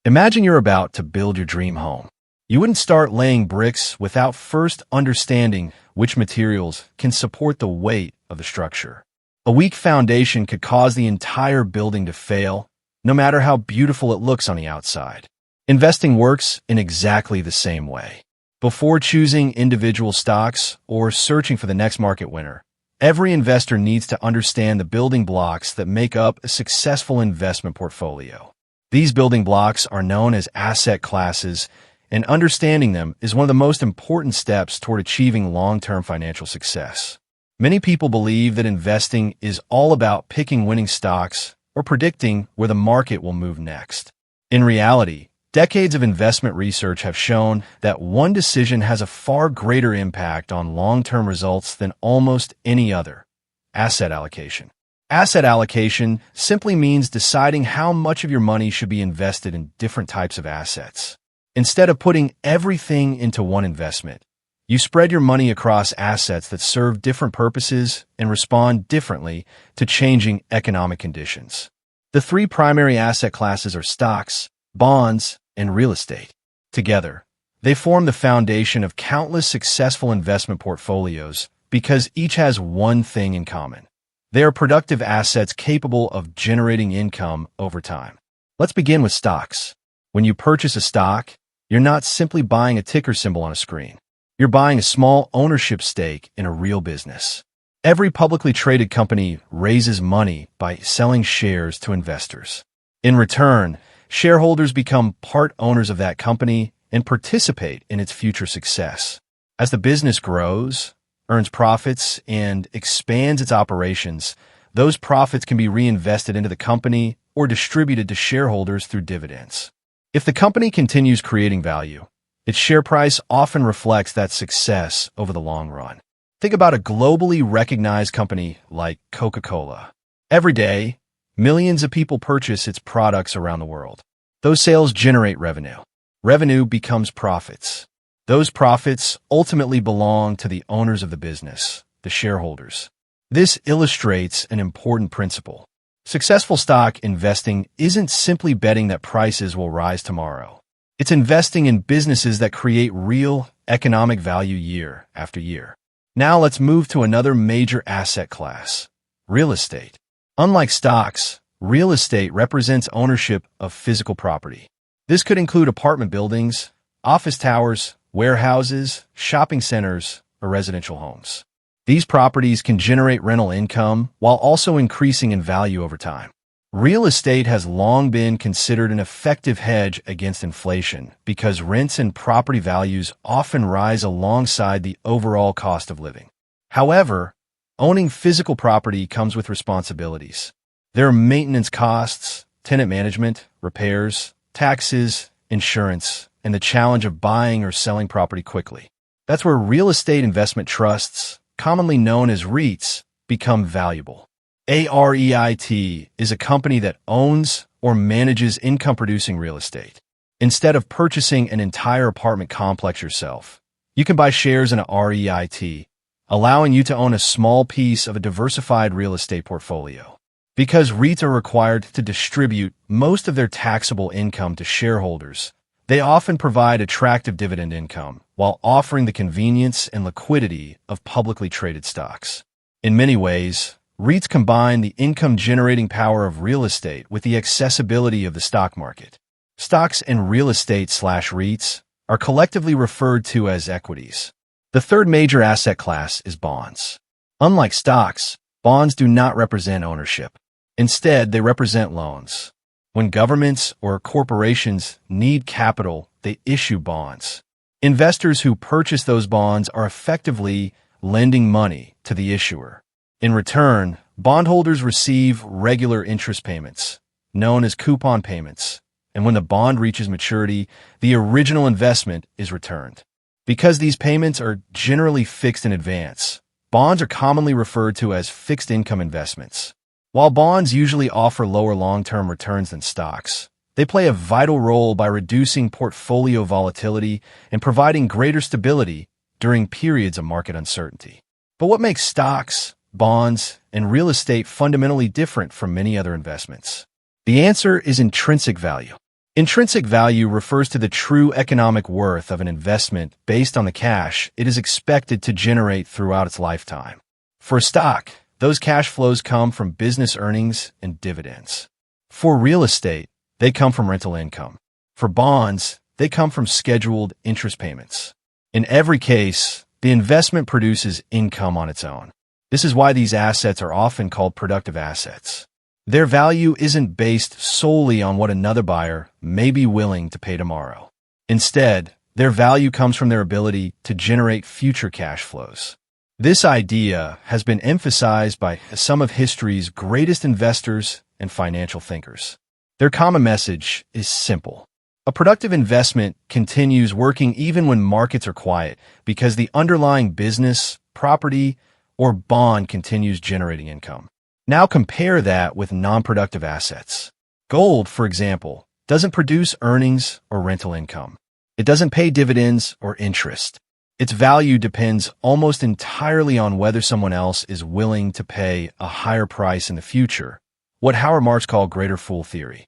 Imagine you're about to build your dream home. You wouldn't start laying bricks without first understanding which materials can support the weight of the structure. A weak foundation could cause the entire building to fail, no matter how beautiful it looks on the outside. Investing works in exactly the same way. Before choosing individual stocks or searching for the next market winner, every investor needs to understand the building blocks that make up a successful investment portfolio. These building blocks are known as asset classes, and understanding them is one of the most important steps toward achieving long-term financial success. Many people believe that investing is all about picking winning stocks or predicting where the market will move next. In reality, decades of investment research have shown that one decision has a far greater impact on long-term results than almost any other: asset allocation. Asset allocation simply means deciding how much of your money should be invested in different types of assets. Instead of putting everything into one investment, you spread your money across assets that serve different purposes and respond differently to changing economic conditions. The three primary asset classes are stocks, bonds, and real estate. Together, they form the foundation of countless successful investment portfolios because each has one thing in common: they are productive assets capable of generating income over time. Let's begin with stocks. When you purchase a stock, you're not simply buying a ticker symbol on a screen. You're buying a small ownership stake in a real business. Every publicly traded company raises money by selling shares to investors. In return, shareholders become part owners of that company and participate in its future success. As the business grows, earns profits, and expands its operations, those profits can be reinvested into the company or distributed to shareholders through dividends. If the company continues creating value, its share price often reflects that success over the long run. Think about a globally recognized company like Coca-Cola. Every day, millions of people purchase its products around the world. Those sales generate revenue. Revenue becomes profits. Those profits ultimately belong to the owners of the business, the shareholders. This illustrates an important principle. Successful stock investing isn't simply betting that prices will rise tomorrow. It's investing in businesses that create real economic value year after year. Now let's move to another major asset class: real estate. Unlike stocks, real estate represents ownership of physical property. This could include apartment buildings, office towers, warehouses, shopping centers, or residential homes. These properties can generate rental income while also increasing in value over time. Real estate has long been considered an effective hedge against inflation because rents and property values often rise alongside the overall cost of living. However, owning physical property comes with responsibilities. There are maintenance costs, tenant management, repairs, taxes, insurance, and the challenge of buying or selling property quickly. That's where real estate investment trusts, commonly known as REITs, become valuable. A REIT is a company that owns or manages income-producing real estate. Instead of purchasing an entire apartment complex yourself, you can buy shares in a REIT, allowing you to own a small piece of a diversified real estate portfolio. Because REITs are required to distribute most of their taxable income to shareholders, they often provide attractive dividend income while offering the convenience and liquidity of publicly traded stocks. In many ways, REITs combine the income-generating power of real estate with the accessibility of the stock market. Stocks and real estate/REITs are collectively referred to as equities. The third major asset class is bonds. Unlike stocks, bonds do not represent ownership. Instead, they represent loans. When governments or corporations need capital, they issue bonds. Investors who purchase those bonds are effectively lending money to the issuer. In return, bondholders receive regular interest payments, known as coupon payments, and when the bond reaches maturity, the original investment is returned. Because these payments are generally fixed in advance, bonds are commonly referred to as fixed income investments. While bonds usually offer lower long-term returns than stocks, they play a vital role by reducing portfolio volatility and providing greater stability during periods of market uncertainty. But what makes stocks, bonds, and real estate fundamentally different from many other investments? The answer is intrinsic value. Intrinsic value refers to the true economic worth of an investment based on the cash it is expected to generate throughout its lifetime. For a stock, those cash flows come from business earnings and dividends. For real estate, they come from rental income. For bonds, they come from scheduled interest payments. In every case, the investment produces income on its own. This is why these assets are often called productive assets. Their value isn't based solely on what another buyer may be willing to pay tomorrow. Instead, their value comes from their ability to generate future cash flows. This idea has been emphasized by some of history's greatest investors and financial thinkers. Their common message is simple. A productive investment continues working even when markets are quiet because the underlying business, property, or bond continues generating income. Now compare that with non-productive assets. Gold, for example, doesn't produce earnings or rental income. It doesn't pay dividends or interest. Its value depends almost entirely on whether someone else is willing to pay a higher price in the future, what Howard Marks called greater fool theory.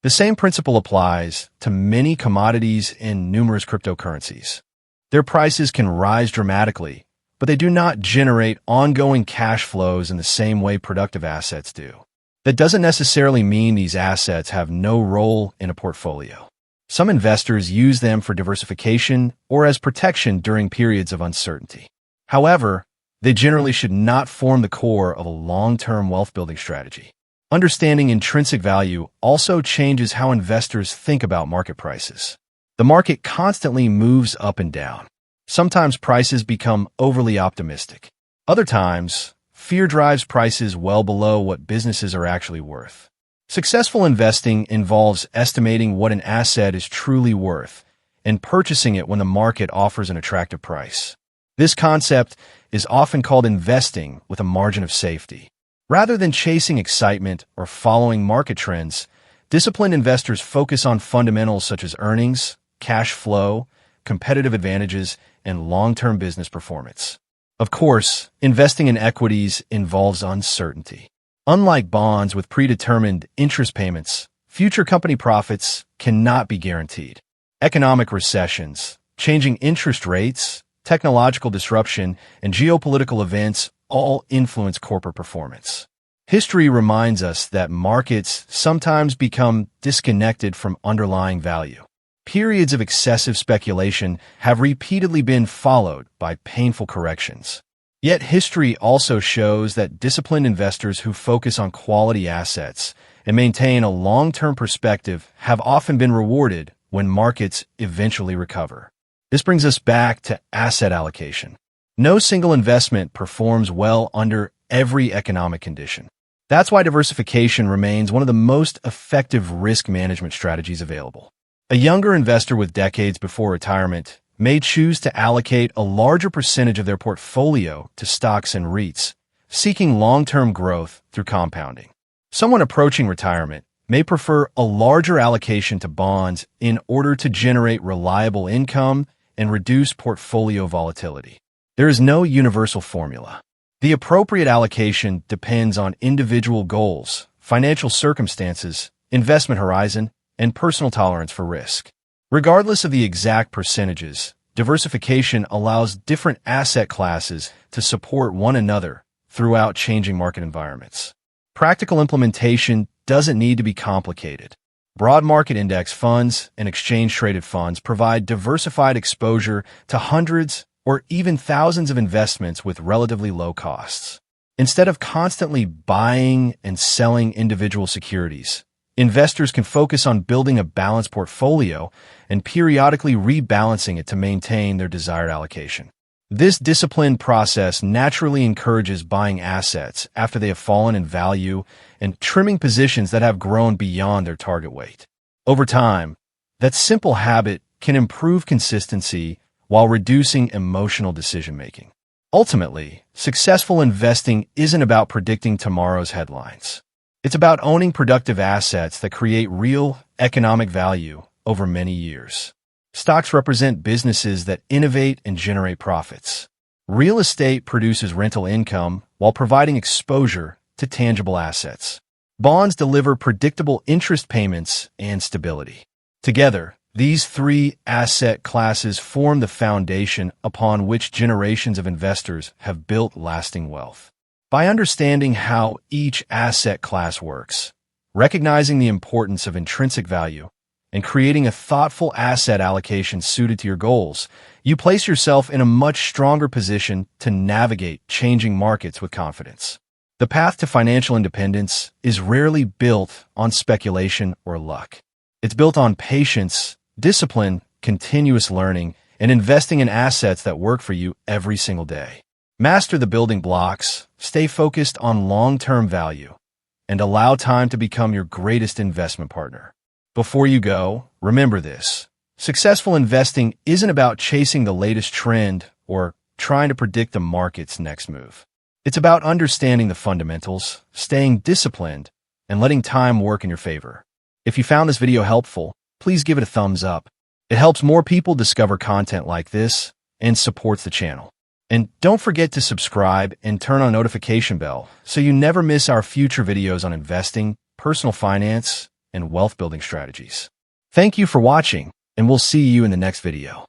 The same principle applies to many commodities and numerous cryptocurrencies. Their prices can rise dramatically, but they do not generate ongoing cash flows in the same way productive assets do. That doesn't necessarily mean these assets have no role in a portfolio. Some investors use them for diversification or as protection during periods of uncertainty. However, they generally should not form the core of a long-term wealth-building strategy. Understanding intrinsic value also changes how investors think about market prices. The market constantly moves up and down. Sometimes prices become overly optimistic. Other times, fear drives prices well below what businesses are actually worth. Successful investing involves estimating what an asset is truly worth and purchasing it when the market offers an attractive price. This concept is often called investing with a margin of safety. Rather than chasing excitement or following market trends, disciplined investors focus on fundamentals such as earnings, cash flow, competitive advantages, and long-term business performance. Of course, investing in equities involves uncertainty. Unlike bonds with predetermined interest payments, future company profits cannot be guaranteed. Economic recessions, changing interest rates, technological disruption, and geopolitical events all influence corporate performance. History reminds us that markets sometimes become disconnected from underlying value. Periods of excessive speculation have repeatedly been followed by painful corrections. Yet history also shows that disciplined investors who focus on quality assets and maintain a long-term perspective have often been rewarded when markets eventually recover. This brings us back to asset allocation. No single investment performs well under every economic condition. That's why diversification remains one of the most effective risk management strategies available. A younger investor with decades before retirement may choose to allocate a larger percentage of their portfolio to stocks and REITs, seeking long-term growth through compounding. Someone approaching retirement may prefer a larger allocation to bonds in order to generate reliable income and reduce portfolio volatility. There is no universal formula. The appropriate allocation depends on individual goals, financial circumstances, investment horizon, and personal tolerance for risk. Regardless of the exact percentages, diversification allows different asset classes to support one another throughout changing market environments. Practical implementation doesn't need to be complicated. Broad market index funds and exchange-traded funds provide diversified exposure to hundreds or even thousands of investments with relatively low costs. Instead of constantly buying and selling individual securities, investors can focus on building a balanced portfolio and periodically rebalancing it to maintain their desired allocation. This disciplined process naturally encourages buying assets after they have fallen in value and trimming positions that have grown beyond their target weight. Over time, that simple habit can improve consistency while reducing emotional decision-making. Ultimately, successful investing isn't about predicting tomorrow's headlines. It's about owning productive assets that create real economic value over many years. Stocks represent businesses that innovate and generate profits. Real estate produces rental income while providing exposure to tangible assets. Bonds deliver predictable interest payments and stability. Together, these three asset classes form the foundation upon which generations of investors have built lasting wealth. By understanding how each asset class works, recognizing the importance of intrinsic value, and creating a thoughtful asset allocation suited to your goals, you place yourself in a much stronger position to navigate changing markets with confidence. The path to financial independence is rarely built on speculation or luck. It's built on patience, discipline, continuous learning, and investing in assets that work for you every single day. Master the building blocks, stay focused on long-term value, and allow time to become your greatest investment partner. Before you go, remember this. Successful investing isn't about chasing the latest trend or trying to predict the market's next move. It's about understanding the fundamentals, staying disciplined, and letting time work in your favor. If you found this video helpful, please give it a thumbs up. It helps more people discover content like this and supports the channel. And don't forget to subscribe and turn on notification bell so you never miss our future videos on investing, personal finance, and wealth building strategies. Thank you for watching, and we'll see you in the next video.